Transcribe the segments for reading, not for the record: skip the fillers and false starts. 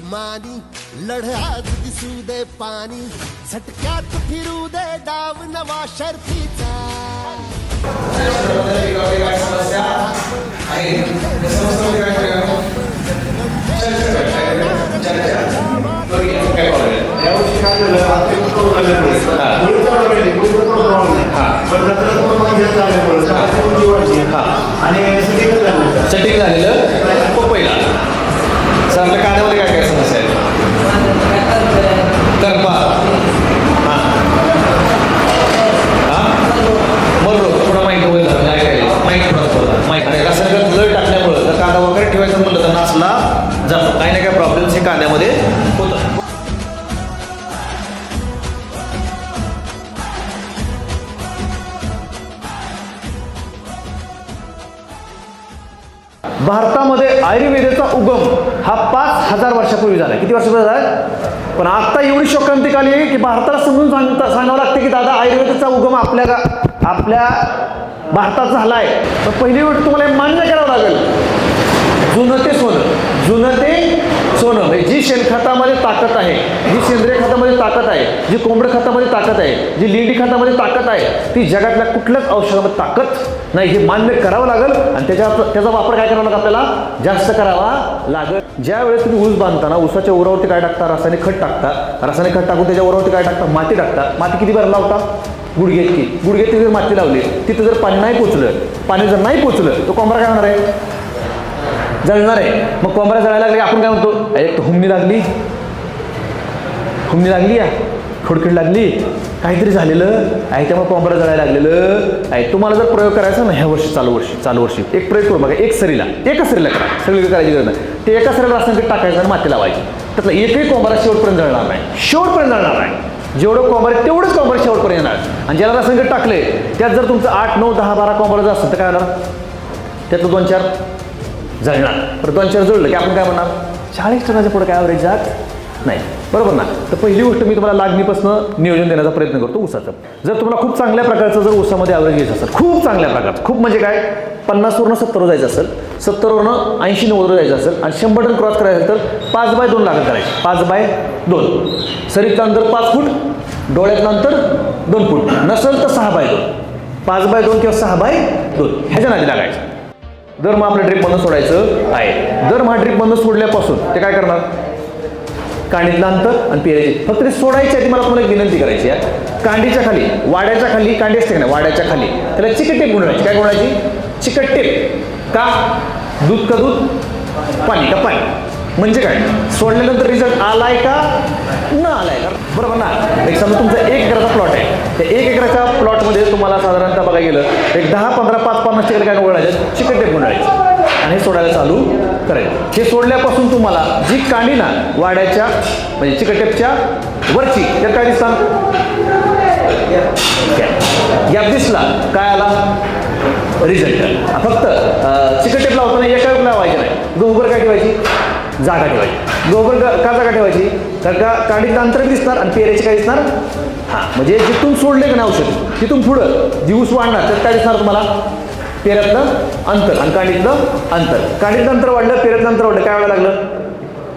आसमानी लढ्यात दिसू दे पाणी झटक्यात फिरू दे डाव नवा शर्फीचा सेटिंग झालेलं पपईला सर आपल्या कांद्यामध्ये काय काय समस्या आहे करपा हां बरोबर थोडं माहिती होईल माहिती थोडं माहिती नाही रासायनिक लळ टाकल्यामुळं जर कांदा वगैरे ठेवायचं म्हटलं तर नासला जातो काही ना काही प्रॉब्लेम्स हे कांद्यामध्ये होतं. भारतामध्ये आयुर्वेदाचा उगम हा 5000 वर्षापूर्वी झाला. किती वर्षापूर्वी झाला? पण आता एवढी शोकांतिक आली आहे की भारताला समजून सांगावं लागते की दादा आयुर्वेदाचा उगम आपल्या भारतात झाला आहे. पण पहिली गोष्ट तुम्हाला मान्य करावं लागेल, जुनं ते सोनं, जुनं ते सोनं. म्हणजे जी शेणखतामध्ये ताकद आहे, जी सेंद्रिय खतामध्ये ताकद आहे, जी कोंबड खतामध्ये ताकद आहे, जी लेंडी खतामध्ये ताकद आहे, ती जगातल्या कुठल्याच औषधामध्ये ताकद नाही हे मान्य करावं लागेल. आणि त्याचा वापर काय करावा लागेल, आपल्याला जास्त करावा लागेल. ज्या वेळेस तुम्ही ऊस बांधताना ऊसाच्या उरावरती काय टाकता, रासायनिक खत टाकता. रासायनिक खत टाकून त्याच्या उरावरती काय टाकता, माती टाकता. माती किती भर लावता, गुडघ्यात जर माती लावली तिथं जर पाणी नाही पोचलं, पाणी जर नाही पोचलं तर कोंबडा काय होणार आहे, जळणार आहे. मग कोंबड्या जळायला लागले आपण काय म्हणतो, एक तर हुमणी लागली या खोडकीड लागली, काहीतरी झालेलं आहे त्यामुळे कोंबड्या जळायला लागलेलं आहे. तुम्हाला जर प्रयोग करायचा ना ह्या वर्षी चालू वर्षी एक प्रयोग करू बघा. एका सरीला करा, सगळी करायची गरज नाही. ते एका सरीला रासायनिक टाकायचं आणि माती लावायची. त्यातला एकही कोंबडा शेवटपर्यंत जळणार नाही. जेवढं कोंबडा तेवढंच कोंबडा शेवटपर्यंत येणार. आणि ज्याला रासायनिक टाकले त्यात जर तुमचं 8, 9, 10, 12 कोंबडा जर असेल तर काय होणार, त्यातलं 2-4 जळणार. तर 2-4 जुळलं की आपण काय म्हणणार, 40% पुढे काय ॲव्हरेज जात नाही, बरोबर ना. तर पहिली गोष्ट मी तुम्हाला लागणीपासून नियोजन देण्याचा प्रयत्न करतो ऊसाचं. जर तुम्हाला खूप चांगल्या प्रकारचं जर ऊसामध्ये ॲव्हरेज घ्यायचं असेल, खूप चांगल्या प्रकारचं, खूप म्हणजे काय 50वरून 70 जायचं असेल, 70वरून 80-90 जायचं असेल आणि 100 टन क्रॉस करायचं तर 5x2 लागत करायची. 5x2 सरीतलं अंतर 5 फूट, डोळ्यातलं अंतर 2 फूट नसेल तर 6x2, 5x2 किंवा 6x2 ह्याच्या नादी लागायचं. दर मग आपल्या ड्रीपमधून सोडायचं आहे. दर मग ड्रीपमधून सोडल्यापासून ते काय करणार, कांडीतलं अंतर आणि पेरायची फक्त ते सोडायची आहे. ती मला तुम्हाला एक विनंती करायची आहे, कांडीच्या खाली, वाड्याच्या खाली कांडी असते ना, वाड्याच्या खाली त्याला चिकट टेप गुंडाळायची. काय गुंडाळायची, चिकट टेप. का, दूध का दूध, पाणी का पाणी. म्हणजे काय, सोडल्यानंतर रिझल्ट आलाय का न आलाय का, बरोबर ना. एक समजा तुमचा 1 एकराचा प्लॉट आहे, त्या 1 एकराच्या प्लॉटमध्ये तुम्हाला साधारणतः बघायला गेलं एक 10, 15, 5-50 चिकट काय गुंडाळायचं, चिकट टेप गुंडाळायची आणि हे सोडायला चालू करायचं. हे सोडल्यापासून तुम्हाला जी कांडी ना वाड्याच्या म्हणजे चिकट टेपच्या वरची त्यात काय दिसतं, गॅप दिसला, काय आला, रिझल्ट. फक्त चिकट टेप लावताना एका लावायचं नाही, गोबर काय ठेवायची, जागा ठेवायची. गोबर का जागा ठेवायची, तर का कांडीतलं अंतर दिसणार आणि पेरायची काय दिसणार. हां, म्हणजे जिथून सोडले का नाही औषध तिथून पुढं जी ऊस वाढणार त्यात काय दिसणार तुम्हाला, पेऱ्यातलं अंतर आणि कांडीतलं अंतर. कांडीतलं अंतर वाढलं, पेऱ्यातलं अंतर वाढलं, काय वाढायला लागलं,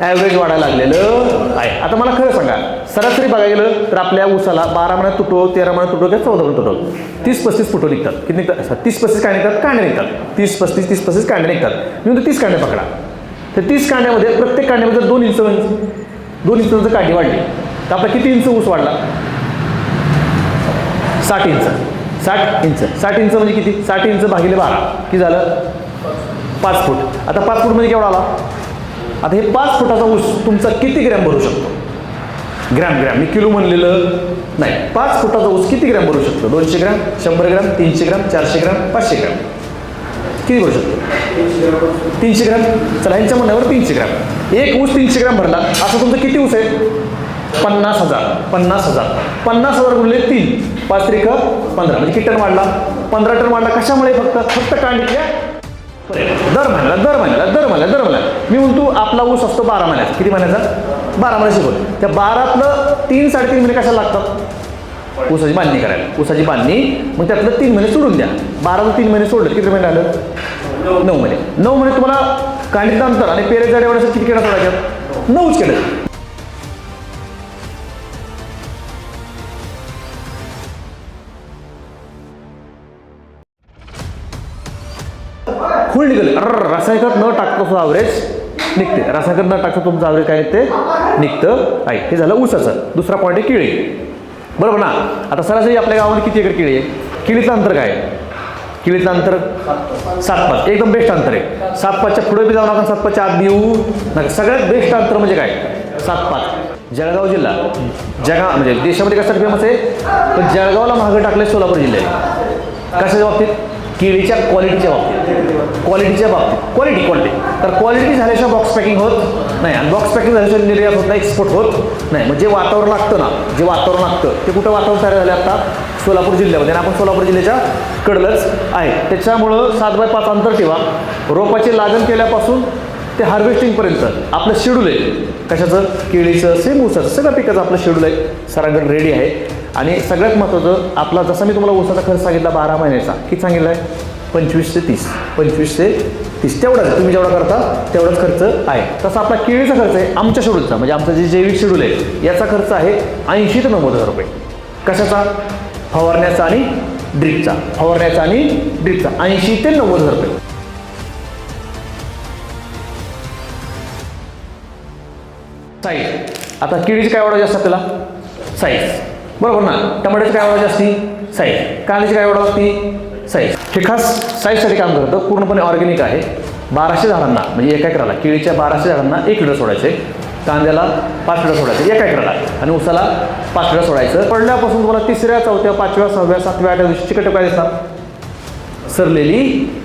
ॲव्हरेज वाढायला लागलेलं आहे. आता मला खरं सांगा, सरासरी बघायला गेलं तर आपल्या ऊसाला 12 महिन्यात तुटो, 13 महिन्यात तुटो किंवा 14 महिन्यात तुटो 30-35 फुटो निघतात. किती निघतात, 30-35 कांडे निघतात, कांडे निघतात 30-35 कांडे निघतात. मी म्हणतो 30 कांडे पकडा. तर 30 कांड्यामध्ये प्रत्येक कांड्यामध्ये 2 इंच कांडी वाढली तर आपला किती इंच ऊस वाढला, 60 इंच. 60 इंच म्हणजे किती, 60 इंच भागिले 12 किती झालं, 5 फूट. आता 5 फूट म्हणजे केवढा आला. आता हे 5 फुटाचा ऊस तुमचा किती ग्रॅम भरू शकतो, ग्रॅम मी किलो म्हणलेलं नाही. 5 फुटाचा ऊस किती ग्रॅम भरू शकतो, 200 gram, 100 gram, 300 gram, 400 gram, 500 gram, किती भरू शकतो, 300 ग्रॅम. चला यांच्या म्हणण्यावर 300 ग्रॅम. एक ऊस 300 ग्रॅम भरला, असं तुमचं किती ऊस आहे, 50,000 गुणिले 3, 5 त्रिक 15 म्हणजे किती टन वाढला, 15 टन वाढला. कशामुळे, फक्त कांडीतल्या दर महिन्याला. मी म्हणतो आपला ऊस असतो 12 महिन्याचा, किती महिन्याचा, 12 महिने शिकवतो. त्या 12तलं 3-3.5 महिने कशाला लागतात, ऊसाची बांधणी करायला. ऊसाची बांधणी मग त्यातलं 3 महिने सोडून द्या. 12 3 महिने सोडलं किती महिने आलं, 9 महिने. 9 महिने तुम्हाला कांडीतलं अंतर आणि पेरेच्या एवढ्यासाठी किती किडा सोडायच्यात, 9च केलं. फुल निघाले. रासायनिकात न टाकता सुद्धा ॲव्हरेज निघते. रासायनिकात न टाकता तुमचं ॲव्हरेज काय निघते निघतं आहे. हे झालं ऊसाचं. दुसरा पॉईंट आहे केळी. बरोबर ना. आता सरासरी आपल्या गावामध्ये किती एकर केळी आहे? केळीचं अंतर काय आहे? केळीचं अंतर 7-5 एकदम बेस्ट अंतर आहे. 7-5च्या पुढे बी जाऊ नका, 7-5च्या आत बी येऊ नका. सगळ्यात बेस्ट अंतर म्हणजे काय? 7-5. जळगाव जिल्हा जगा म्हणजे देशामध्ये कशासाठी फेमस आहे? पण जळगावला मागं टाकले सोलापूर जिल्ह्यात. कशाच्या बाबतीत? केळीच्या क्वालिटीच्या बाबतीत. क्वालिटी तर क्वालिटी झाल्याशिवाय बॉक्स पॅकिंग होत नाही. आणि बॉक्स पॅकिंग झाल्याशिवाय निर्यात होत नाही, एक्सपोर्ट होत नाही. म्हणजे वातावरण लागतं ना, जे वातावरण लागतं ते कुठं वातावरण तयार झालं आता? सोलापूर जिल्ह्यामध्ये. आणि आपण सोलापूर जिल्ह्याच्या कडलंच आहे. त्याच्यामुळं 7x5 अंतर ठेवा. रोपाची लागण केल्यापासून ते हार्वेस्टिंगपर्यंत आपलं शेड्यूल आहे. कशाचं? केळीचं, सेम ऊसाचं, सगळं पिकाचं आपलं शेड्यूल आहे. सरांकडे रेडी आहे. आणि सगळ्यात महत्त्वाचं आपला, जसं मी तुम्हाला ऊसाचा खर्च सांगितला 12 महिन्याचा, किती सांगितलं आहे? 25 ते 30. 25 ते 30 तेवढाच. तुम्ही जेवढा करता तेवढाच खर्च आहे. तसा आपला केळीचा खर्च आहे आमच्या शेड्यूलचा, म्हणजे आमचं जे जैविक शेड्यूल आहे याचा खर्च आहे 80 ते 90 हजार रुपये. कशाचा? फवारण्याचा आणि ड्रिपचा. 80 ते 90 हजार रुपये. साईज. आता केळीची काय आवड जास्त आपल्याला? साईज. बरोबर ना. टमाट्याची काय आवड जास्ती? साईज. कांद्याची काय आवड असती? साईज. हे खास साईजसाठी काम करतं. पूर्णपणे ऑर्गॅनिक आहे. 1200 झाडांना म्हणजे एका एकराला, केळीच्या 1200 झाडांना 1 लिटर सोडायचे. कांद्याला 5 लिटर सोडायचे एका एकराला. आणि उसाला 5 लिटर सोडायचं. पडल्यापासून तुम्हाला 3ऱ्या, 4थ्या, 5व्या, 6व्या, 7व्या, 8व्या दिवशी चिकट काय दिसणार? सरलेली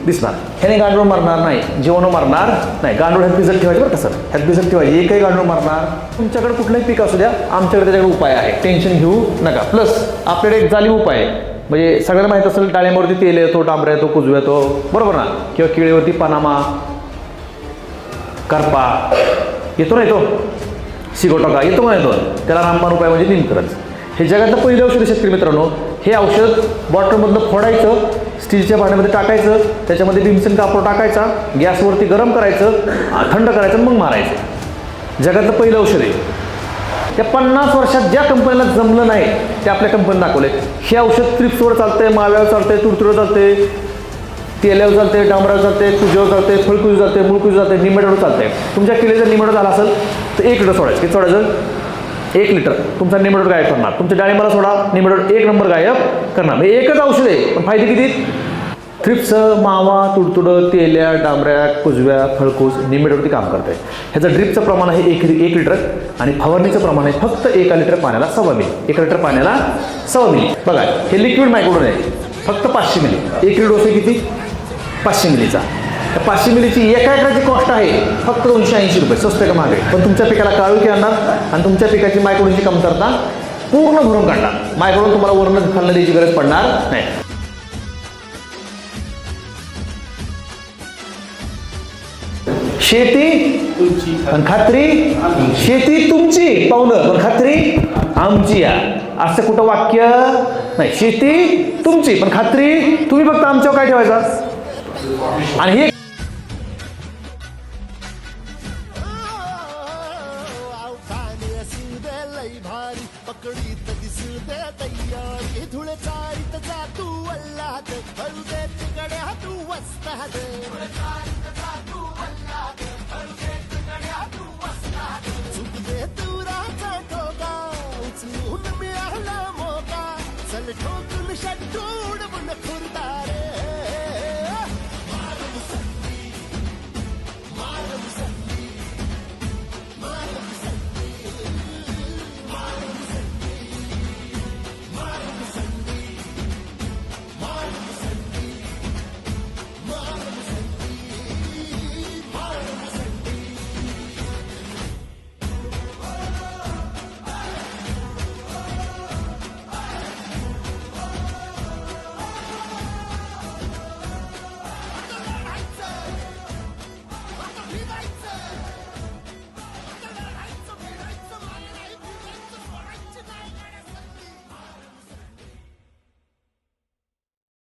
दिसणार. ह्याने गांडूळ मारणार नाही, जीवाणू मारणार नाही. गांडूळ ह्यात भिजत ठेवायचे बरं का सर, ह्यात भिजत ठेवायचे. एकही गांडूळ मारणार. तुमच्याकडे कुठलंही पीक असू द्या, आमच्याकडे त्याच्याकडे उपाय आहे. टेन्शन घेऊ नका. प्लस आपल्याकडे एक जालिम उपाय आहे. म्हणजे सगळ्यांना माहीत असेल, डाळिंबावरती तेल येतो, डांबऱ्या येतो, कुजव्या येतो, बरोबर ना. किंवा केळीवरती पनामा, करपा येतो ना, येतो सिगोटोका येतो ना, येतो. त्याला रामबाण उपाय म्हणजे निमकरंज. हे जगातलं पहिलं औषध शेतकरी मित्रांनो. हे औषध बॉटलमधलं फोडायचं, स्टीलच्या भांड्यामध्ये टाकायचं, त्याच्यामध्ये भीमसेन कापड टाकायचा, गॅसवरती गरम करायचं, थंड करायचं, मग मारायचं. जगातलं पहिलं औषध आहे. त्या 50 वर्षात ज्या कंपनीला जमलं नाही ते आपल्या कंपनीने दाखवले. हे औषध त्रिप्सवर चालतंय, माव्यावर चालतंय, तुडतुडं चालतंय, तेल्यावर चालते, डांबरावर चालते, कुजेवर चालते, फळकुजी चालते, मुळकुजी चालते, निमेटोवर चालते. तुमच्या केळी जर निमेटो झाला असेल तर 1 लिटर सोडायचं. किती सोडायचं? 1 लिटर. तुमचा निमेटोड गायब करणार. तुमच्या डाळिंबाला सोडा, निमेटोड 1 नंबर गायब करणार. हे एकच औषध आहे, पण फायदे किती? थ्रिप्स, मावा, तुडतुडं, तेल्या, डांबऱ्या, कुजव्या, फळकूस, निमेटोवरती काम करते. ह्याचं ड्रिपचं प्रमाण आहे 1 लिटर. आणि फवारणीचं प्रमाण आहे फक्त 1 लिटर पाण्याला 1.25 मिली. 1 लिटर पाण्याला 1.25 मिली. बघा, हे लिक्विड मायक्रोडोन आहे, फक्त 500 मिली. 1 लिटर डोस आहे किती? 500 मिलीचा. त्या 500 मिलीची एका एकराची कॉस्ट आहे फक्त 280 रुपये. स्वस्त का महाग आहे. पण तुमच्या पिकाला काळोखी आणणार आणि तुमच्या पिकाची मायक्रोडोनची कमतरता पूर्ण भरून काढणार. मायक्रोडोन तुम्हाला वरून खाल्लं द्यायची गरज पडणार नाही. शेती तुमची पण खात्री, शेती तुमची पाहुणं पण खात्री आमची. या असं कुठं वाक्य नाही. शेती तुमची पण खात्री तुम्ही फक्त आमच्यावर काय ठेवायचा. आणि हे भारी पकडीत दिसू दे तयारी. धुळे चारीत जा तू अल्लाद, हळू दे तिकडे तू वस्ताद.